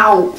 Ow!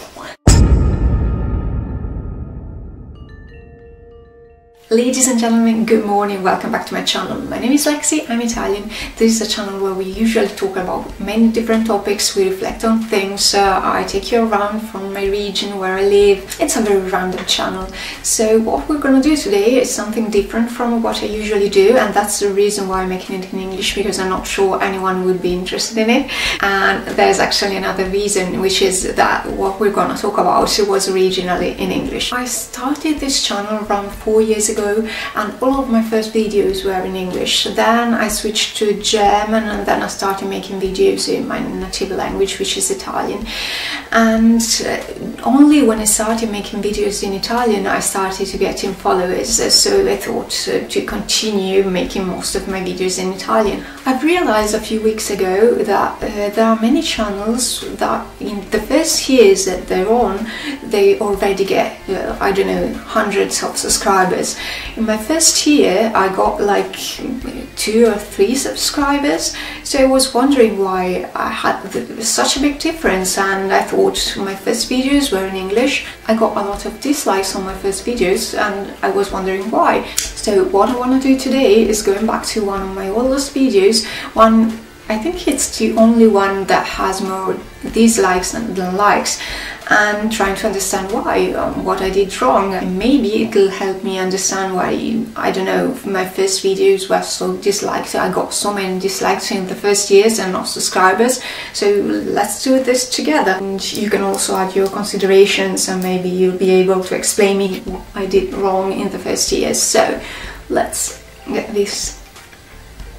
Ladies and gentlemen, good morning, welcome back to my channel. My name is Lexi, I'm Italian. This is a channel where we usually talk about many different topics, we reflect on things, I take you around from my region where I live. It's a very random channel. So what we're gonna do today is something different from what I usually do, and that's the reason why I'm making it in English, because I'm not sure anyone would be interested in it. And there's actually another reason, which is that what we're gonna talk about was originally in English. I started this channel around 4 years ago, and all of my first videos were in English. Then I switched to German, and then I started making videos in my native language, which is Italian. And only when I started making videos in Italian I started to get in followers, so I thought to continue making most of my videos in Italian. I've realized a few weeks ago that there are many channels that in the first years that they're on, they already get, I don't know, hundreds of subscribers. In my first year I got like 2 or 3 subscribers, so I was wondering why I had such a big difference, and I thought my first videos were in English. I got a lot of dislikes on my first videos and I was wondering why. So what I want to do today is going back to one of my oldest videos, I think it's the only one that has more dislikes than likes, and trying to understand why, what I did wrong. And maybe it'll help me understand why, I don't know, my first videos were so disliked. I got so many dislikes in the first years and not subscribers. So let's do this together. And you can also add your considerations, and maybe you'll be able to explain me what I did wrong in the first years. So let's get this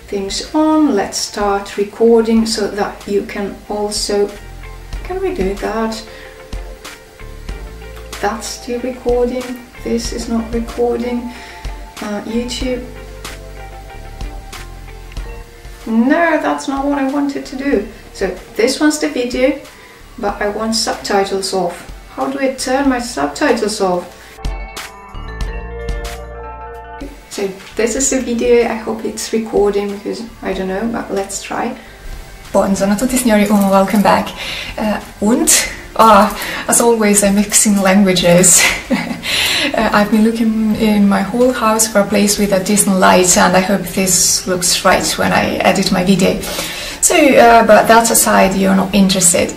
things on. Let's start recording so that you can also, can we do that? That's still recording, this is not recording. YouTube, no, that's not what I wanted to do. So this one's the video, but I want subtitles off. How do I turn my subtitles off? So this is the video, I hope it's recording because I don't know, but let's try. Buongiorno a tutti signori, welcome back. As always, I'm mixing languages. I've been looking in my whole house for a place with a decent light, and I hope this looks right when I edit my video. So, but that aside, you're not interested.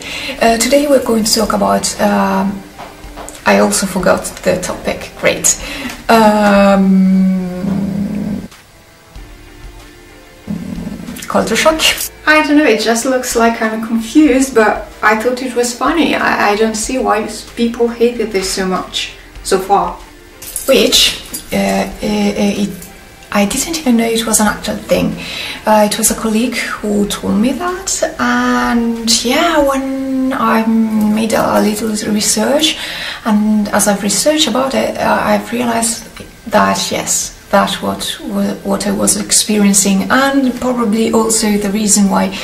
Today we're going to talk about, I also forgot the topic, great. Culture shock. I don't know, it just looks like I'm confused, but I thought it was funny. I don't see why people hated this so much so far. Which, I didn't even know it was an actual thing. It was a colleague who told me that, and yeah, when I made a little research, and as I've researched about it, I've realized that yes, that's what I was experiencing, and probably also the reason why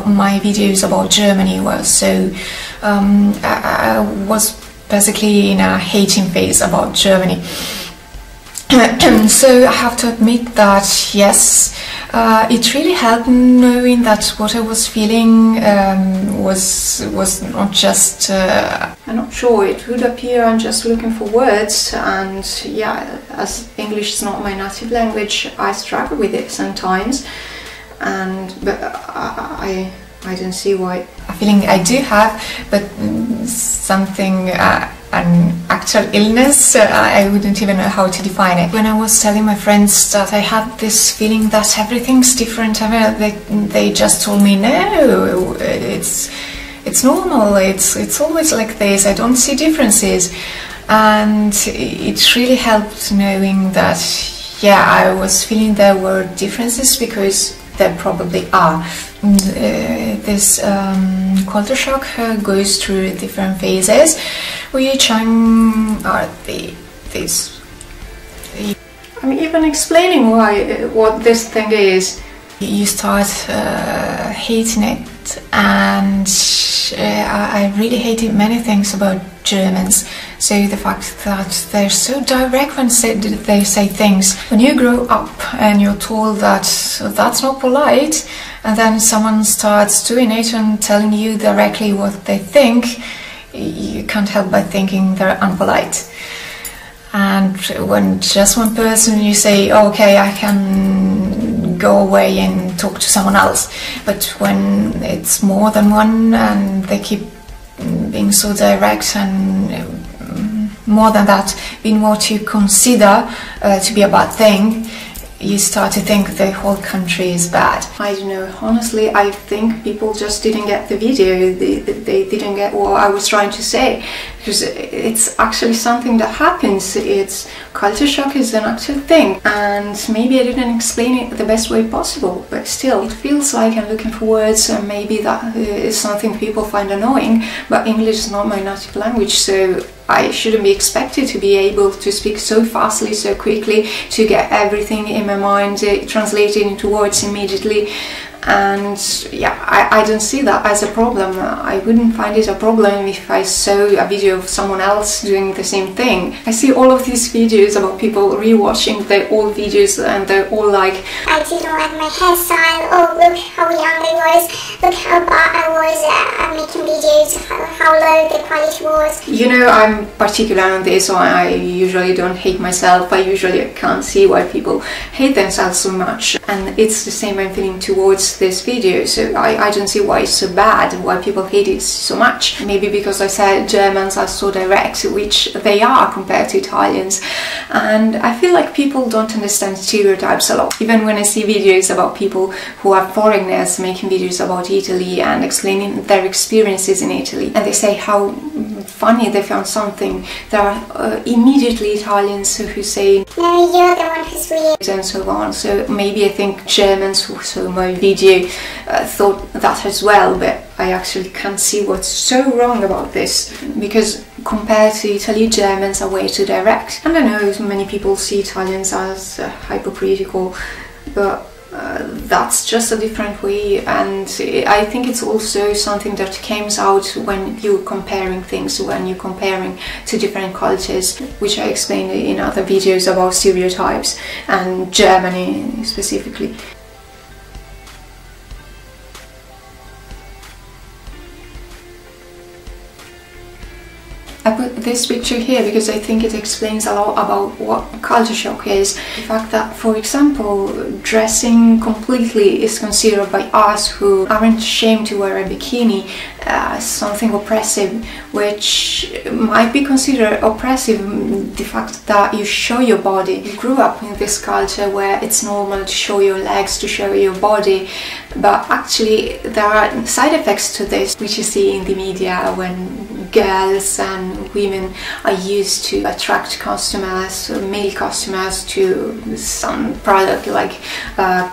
my videos about Germany were so... I was basically in a hating phase about Germany. So I have to admit that yes, it really helped knowing that what I was feeling was not just... I'm not sure, it would appear I'm just looking for words, and yeah, as English is not my native language, I struggle with it sometimes, but I don't see why. A feeling I do have, but something, an actual illness, I wouldn't even know how to define it. When I was telling my friends that I had this feeling that everything's different, they just told me, no, it's normal, it's always like this, I don't see differences. And it really helped knowing that, yeah, I was feeling there were differences, because there probably are. This culture shock goes through different phases, which are these. I'm even explaining what this thing is. You start hating it, and I really hated many things about Germans. So the fact that they're so direct when they say things. When you grow up and you're told that that's not polite, and then someone starts doing it and telling you directly what they think, you can't help but thinking they're unpolite. And when just one person, you say, okay, I can go away and talk to someone else. But when it's more than one and they keep being so direct, and more than that, being what you consider to be a bad thing, you start to think the whole country is bad. I don't know, honestly, I think people just didn't get the video, they didn't get what I was trying to say, because it's actually something that happens. It's culture shock is an actual thing, and maybe I didn't explain it the best way possible, but still, it feels like I'm looking for words, and maybe that is something people find annoying, but English is not my native language, so I shouldn't be expected to be able to speak so fastly, so quickly, to get everything in my mind translated into words immediately. And yeah, I don't see that as a problem. I wouldn't find it a problem if I saw a video of someone else doing the same thing. I see all of these videos about people rewatching their old videos, and they're all like, I didn't like my hairstyle, oh look how young I was, look how bad I was at making videos, how low the quality was. You know, I'm particular on this, so I usually don't hate myself. I usually can't see why people hate themselves so much, and it's the same I'm feeling towards this video, so I don't see why it's so bad, why people hate it so much. Maybe because I said Germans are so direct, which they are compared to Italians, and I feel like people don't understand stereotypes a lot. Even when I see videos about people who are foreigners making videos about Italy and explaining their experiences in Italy, and they say how funny they found something, there are immediately Italians who say, no, you're the one who's weird, and so on. So maybe I think Germans who saw my video thought that as well, but I actually can't see what's so wrong about this, because compared to Italy, Germans are way too direct. And I know many people see Italians as hypocritical, but that's just a different way, and I think it's also something that comes out when you're comparing things, when you're comparing to different cultures, which I explained in other videos about stereotypes and Germany specifically. I put this picture here because I think it explains a lot about what culture shock is. The fact that, for example, dressing completely is considered by us who aren't ashamed to wear a bikini as something oppressive, which might be considered oppressive, the fact that you show your body. You grew up in this culture where it's normal to show your legs, to show your body, but actually there are side effects to this, which you see in the media when girls and women are used to attract customers, male customers, to some product like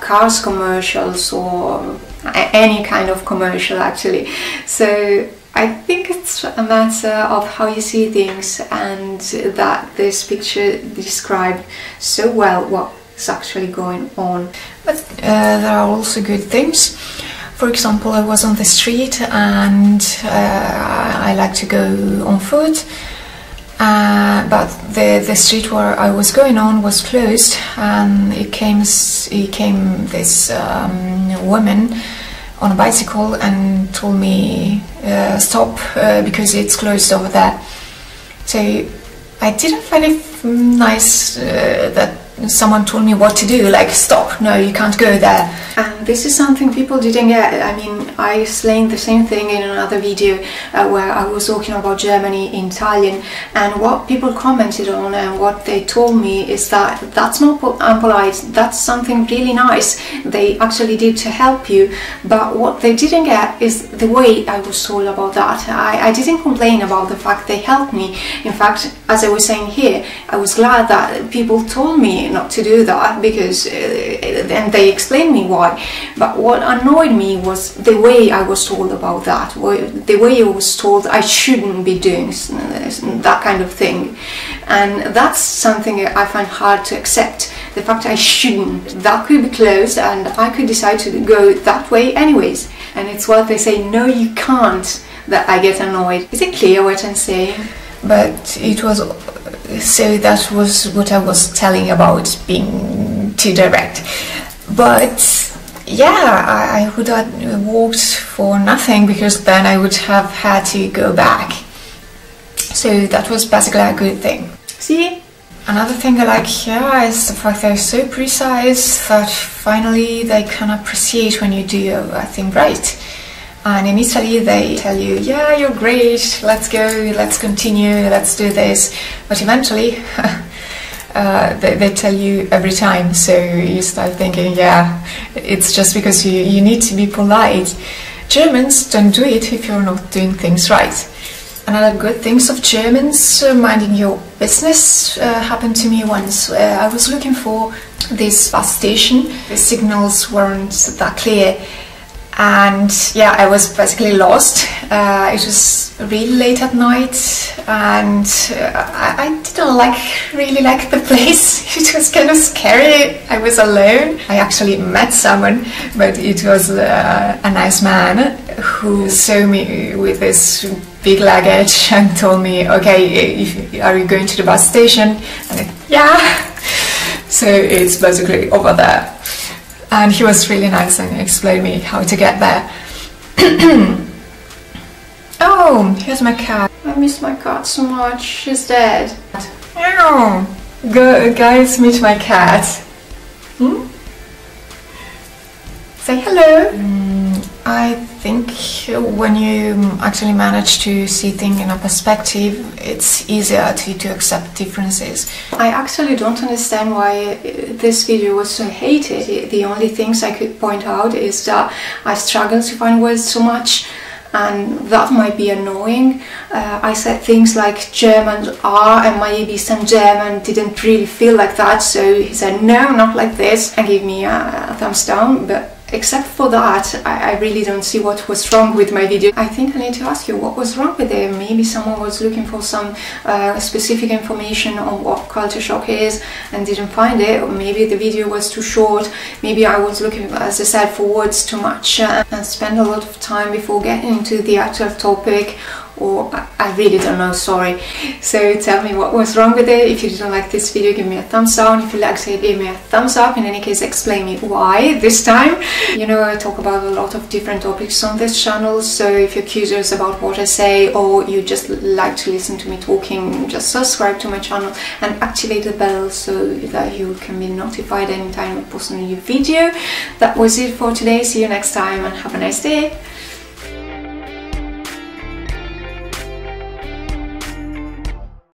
cars commercials or any kind of commercial actually. So I think it's a matter of how you see things, and that this picture described so well what is actually going on. But there are also good things. For example, I was on the street and I like to go on foot, but the street where I was going on was closed, and it came this woman on a bicycle and told me stop because it's closed over there. So I didn't find it nice that someone told me what to do, like stop, no, you can't go there. And this is something people didn't get. I mean, I explained the same thing in another video where I was talking about Germany in Italian, and what people commented on and what they told me is that that's not unpolite, that's something really nice they actually did to help you, but what they didn't get is the way I was told about that. I didn't complain about the fact they helped me. In fact, as I was saying here, I was glad that people told me not to do that, because and they explained me why. But what annoyed me was the way I was told about that, the way I was told I shouldn't be doing that kind of thing, and that's something I find hard to accept. The fact I shouldn't, that could be closed and I could decide to go that way anyways, and it's what they say, no you can't, that I get annoyed. Is it clear what I'm saying? But it was, so that was what I was telling about being too direct. But yeah, I would have walked for nothing, because then I would have had to go back. So that was basically a good thing. See? Another thing I like here is the fact they're so precise that finally they can appreciate when you do a thing right. And in Italy they tell you, yeah, you're great, let's go, let's continue, let's do this. But eventually they tell you every time, so you start thinking, yeah, it's just because you need to be polite. Germans don't do it if you're not doing things right. Another good things of Germans, minding your business, happened to me once. I was looking for this bus station. The signals weren't that clear, and yeah, I was basically lost. It was really late at night, and I didn't really like the place. It was kind of scary. I was alone. I actually met someone, but it was a nice man who saw me with this big luggage and told me, okay, are you going to the bus station? And yeah. So it's basically over there. And he was really nice and explained me how to get there. Oh, here's my cat. I miss my cat so much. She's dead. Oh, guys, meet my cat. Say hello. I think when you actually manage to see things in a perspective, it's easier to accept differences. I actually don't understand why this video was so hated. The only things I could point out is that I struggle to find words so much, and that might be annoying. I said things like Germans are, and maybe some German didn't really feel like that, so he said no, not like this, and gave me a thumbs down. But except for that, I really don't see what was wrong with my video. I think I need to ask you what was wrong with it. Maybe someone was looking for some specific information on what culture shock is and didn't find it, or maybe the video was too short. Maybe I was looking, as I said, for words too much and spent a lot of time before getting into the actual topic, or I really don't know, sorry. So tell me what was wrong with it. If you didn't like this video, give me a thumbs down. If you liked it, give me a thumbs up. In any case, explain me why this time. You know, I talk about a lot of different topics on this channel, so if you're curious about what I say, or you just like to listen to me talking, just subscribe to my channel and activate the bell so that you can be notified anytime I post a new video. That was it for today. See you next time and have a nice day.